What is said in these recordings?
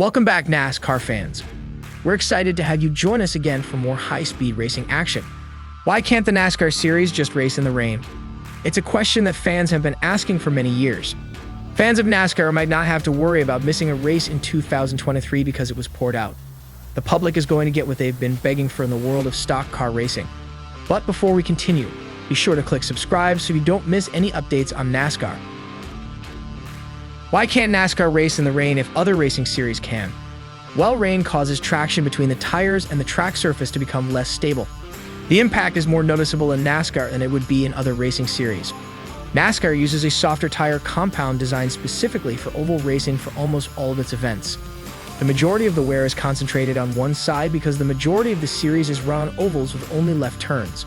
Welcome back, NASCAR fans. We're excited to have you join us again for more high-speed racing action. Why can't the NASCAR series just race in the rain? It's a question that fans have been asking for many years. Fans of NASCAR might not have to worry about missing a race in 2023 because it was poured out. The public is going to get what they've been begging for in the world of stock car racing. But before we continue, be sure to click subscribe so you don't miss any updates on NASCAR. Why can't NASCAR race in the rain if other racing series can? Well, rain causes traction between the tires and the track surface to become less stable. The impact is more noticeable in NASCAR than it would be in other racing series. NASCAR uses a softer tire compound designed specifically for oval racing for almost all of its events. The majority of the wear is concentrated on one side because the majority of the series is run on ovals with only left turns.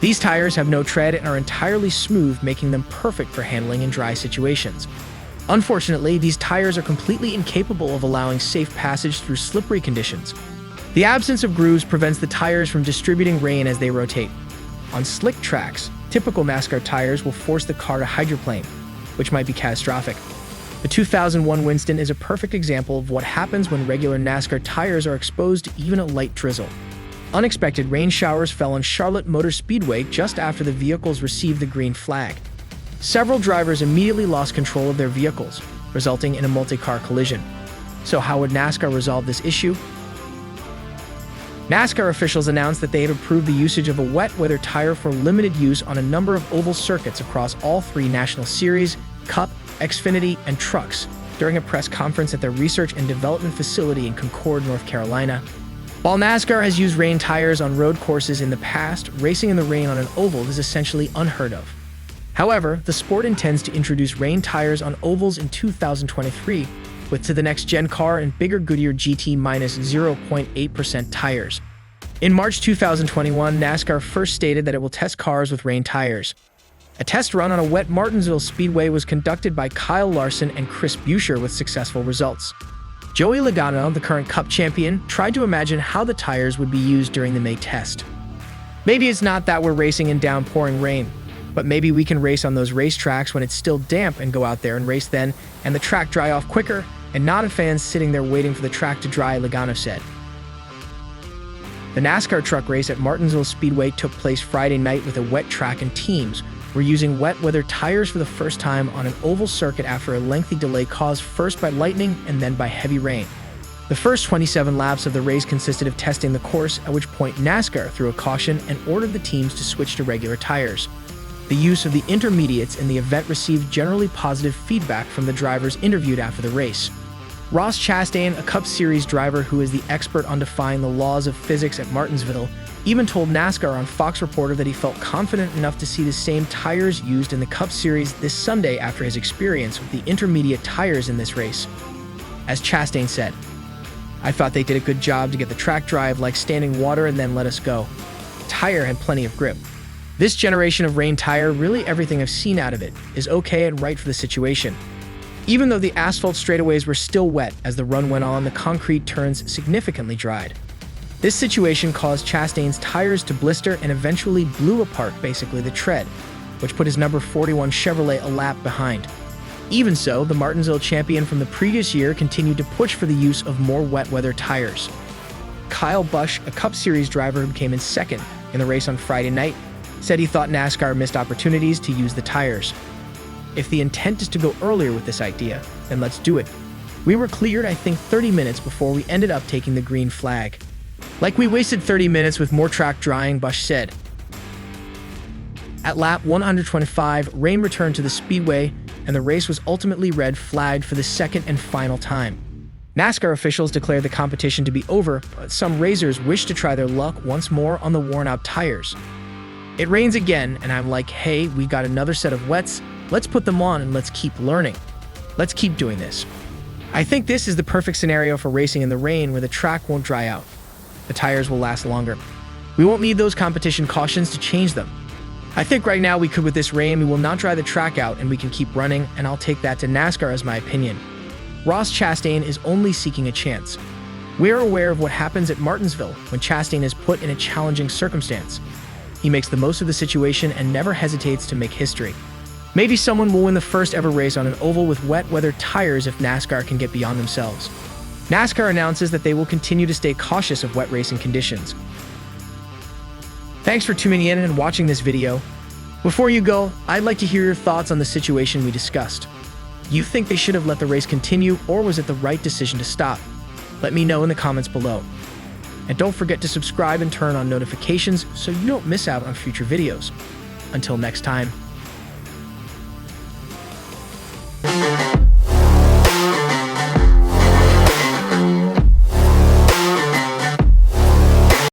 These tires have no tread and are entirely smooth, making them perfect for handling in dry situations. Unfortunately, these tires are completely incapable of allowing safe passage through slippery conditions. The absence of grooves prevents the tires from distributing rain as they rotate. On slick tracks, typical NASCAR tires will force the car to hydroplane, which might be catastrophic. The 2001 Winston is a perfect example of what happens when regular NASCAR tires are exposed to even a light drizzle. Unexpected rain showers fell on Charlotte Motor Speedway just after the vehicles received the green flag. Several drivers immediately lost control of their vehicles, resulting in a multi-car collision. So how would NASCAR resolve this issue? NASCAR officials announced that they have approved the usage of a wet weather tire for limited use on a number of oval circuits across all three National Series, Cup, Xfinity, and Trucks during a press conference at their research and development facility in Concord, North Carolina. While NASCAR has used rain tires on road courses in the past, racing in the rain on an oval is essentially unheard of. However, the sport intends to introduce rain tires on ovals in 2023 with the next-gen car and bigger Goodyear GT-0.8% tires. In March 2021, NASCAR first stated that it will test cars with rain tires. A test run on a wet Martinsville Speedway was conducted by Kyle Larson and Chris Buescher with successful results. Joey Logano, the current Cup champion, tried to imagine how the tires would be used during the May test. Maybe it's not that we're racing in downpouring rain, but maybe we can race on those racetracks when it's still damp and go out there and race then, and the track dry off quicker, and not a fan sitting there waiting for the track to dry, Logano said. The NASCAR truck race at Martinsville Speedway took place Friday night with a wet track, and teams were using wet weather tires for the first time on an oval circuit after a lengthy delay caused first by lightning and then by heavy rain. The first 27 laps of the race consisted of testing the course, at which point NASCAR threw a caution and ordered the teams to switch to regular tires. The use of the intermediates in the event received generally positive feedback from the drivers interviewed after the race. Ross Chastain, a Cup Series driver who is the expert on defying the laws of physics at Martinsville, even told NASCAR on Fox Reporter that he felt confident enough to see the same tires used in the Cup Series this Sunday after his experience with the intermediate tires in this race. As Chastain said, "I thought they did a good job to get the track drive like standing water and then let us go. The tire had plenty of grip. This generation of rain tire, really everything I've seen out of it, is okay and right for the situation." Even though the asphalt straightaways were still wet as the run went on, the concrete turns significantly dried. This situation caused Chastain's tires to blister and eventually blew apart basically the tread, which put his number 41 Chevrolet a lap behind. Even so, the Martinsville champion from the previous year continued to push for the use of more wet weather tires. Kyle Busch, a Cup Series driver who came in second in the race on Friday night, said he thought NASCAR missed opportunities to use the tires. "If the intent is to go earlier with this idea, then let's do it. We were cleared, I think, 30 minutes before we ended up taking the green flag. Like we wasted 30 minutes with more track drying," Busch said. At lap 125, rain returned to the speedway, and the race was ultimately red flagged for the second and final time. NASCAR officials declared the competition to be over, but some racers wished to try their luck once more on the worn-out tires. "It rains again, and I'm like, hey, we got another set of wets. Let's put them on and let's keep learning. Let's keep doing this. I think this is the perfect scenario for racing in the rain where the track won't dry out. The tires will last longer. We won't need those competition cautions to change them. I think right now we could with this rain. We will not dry the track out and we can keep running, and I'll take that to NASCAR as my opinion." Ross Chastain is only seeking a chance. We're aware of what happens at Martinsville when Chastain is put in a challenging circumstance. He makes the most of the situation and never hesitates to make history. Maybe someone will win the first ever race on an oval with wet weather tires if NASCAR can get beyond themselves. NASCAR announces that they will continue to stay cautious of wet racing conditions. Thanks for tuning in and watching this video. Before you go, I'd like to hear your thoughts on the situation we discussed. Do you think they should have let the race continue, or was it the right decision to stop? Let me know in the comments below. And don't forget to subscribe and turn on notifications so you don't miss out on future videos. Until next time.